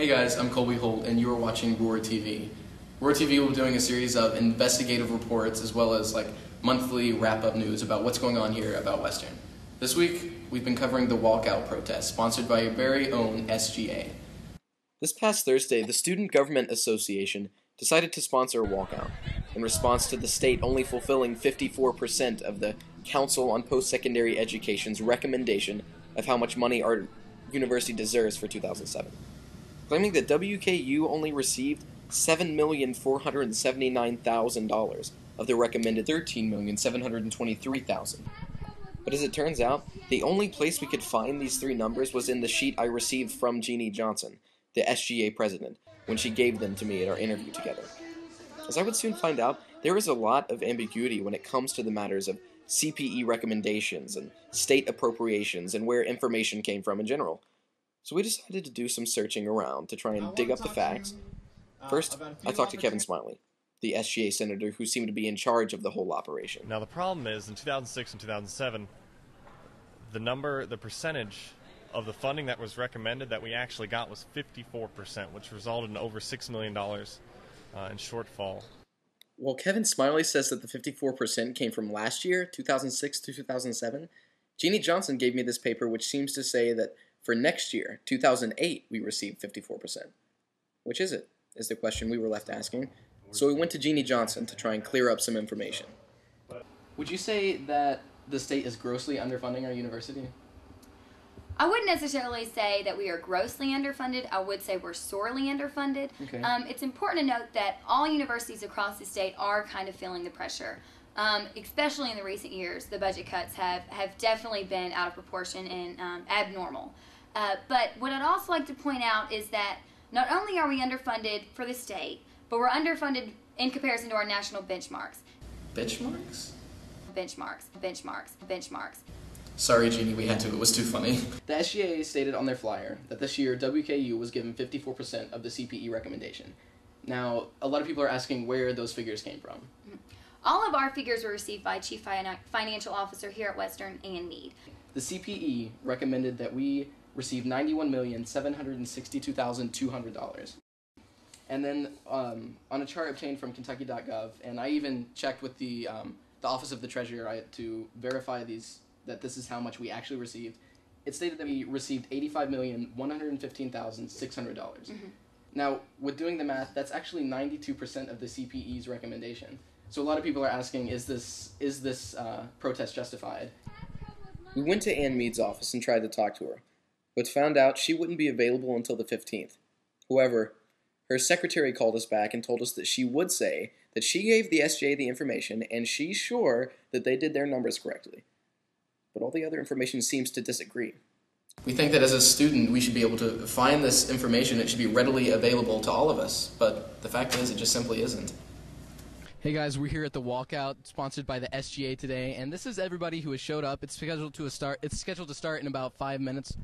Hey guys, I'm Colby Holt, and you are watching rortv. rortv will be doing a series of investigative reports as well as monthly wrap-up news about what's going on here about Western. This week, we've been covering the walkout protest, sponsored by your very own SGA. This past Thursday, the Student Government Association decided to sponsor a walkout in response to the state only fulfilling 54% of the Council on Post-Secondary Education's recommendation of how much money our university deserves for 2007. Claiming that WKU only received $7,479,000 of the recommended $13,723,000. But as it turns out, the only place we could find these three numbers was in the sheet I received from Jeannie Johnson, the SGA president, when she gave them to me at our interview together. As I would soon find out, there is a lot of ambiguity when it comes to the matters of CPE recommendations and state appropriations and where information came from in general. So we decided to do some searching around to try and dig up the facts. First, I talked to Kevin Smiley, the SGA senator who seemed to be in charge of the whole operation. Now the problem is, in 2006 and 2007, the percentage of the funding that was recommended that we actually got was 54%, which resulted in over $6 million in shortfall. Well, Kevin Smiley says that the 54% came from last year, 2006 to 2007. Jeannie Johnson gave me this paper which seems to say that for next year, 2008, we received 54%. Which is it? Is the question we were left asking. So we went to Jeannie Johnson to try and clear up some information. Would you say that the state is grossly underfunding our university? I wouldn't necessarily say that we are grossly underfunded. I would say we're sorely underfunded. Okay. It's important to note that all universities across the state are kind of feeling the pressure. Especially in the recent years, the budget cuts have definitely been out of proportion and abnormal. But what I'd also like to point out is that not only are we underfunded for the state, but we're underfunded in comparison to our national benchmarks. Benchmarks? Benchmarks. Sorry, Jeannie, we had to. It was too funny. The SGA stated on their flyer that this year WKU was given 54% of the CPE recommendation. Now, a lot of people are asking where those figures came from. All of our figures were received by Chief Financial Officer here at Western and Meade. The CPE recommended that we receive $91,762,200. And then on a chart obtained from Kentucky.gov, and I even checked with the Office of the Treasurer to verify that this is how much we actually received, it stated that we received $85,115,600. Mm-hmm. Now, with doing the math, that's actually 92% of the CPE's recommendation. So a lot of people are asking, is this protest justified? We went to Ann Meade's office and tried to talk to her, but found out she wouldn't be available until the 15th. However, her secretary called us back and told us that she would say that she gave the SGA the information and she's sure that they did their numbers correctly. But all the other information seems to disagree. We think that as a student, we should be able to find this information. It should be readily available to all of us. But the fact is, it just simply isn't. Hey guys, we're here at the walkout sponsored by the SGA today, and this is everybody who has showed up. It's scheduled to start in about 5 minutes,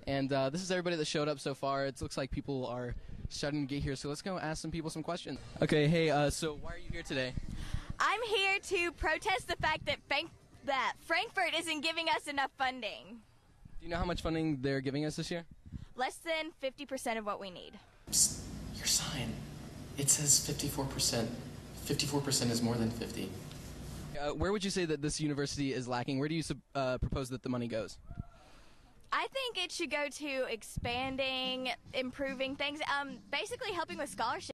and this is everybody that showed up so far. It looks like people are starting to get here, so let's go ask some people some questions. Okay, hey, so why are you here today? I'm here to protest the fact that Frankfurt isn't giving us enough funding. Do you know how much funding they're giving us this year? Less than 50% of what we need. Psst, your sign. It says 54%. 54% is more than 50. Where would you say that this university is lacking? Where do you propose that the money goes? I think it should go to expanding, improving things, basically helping with scholarships.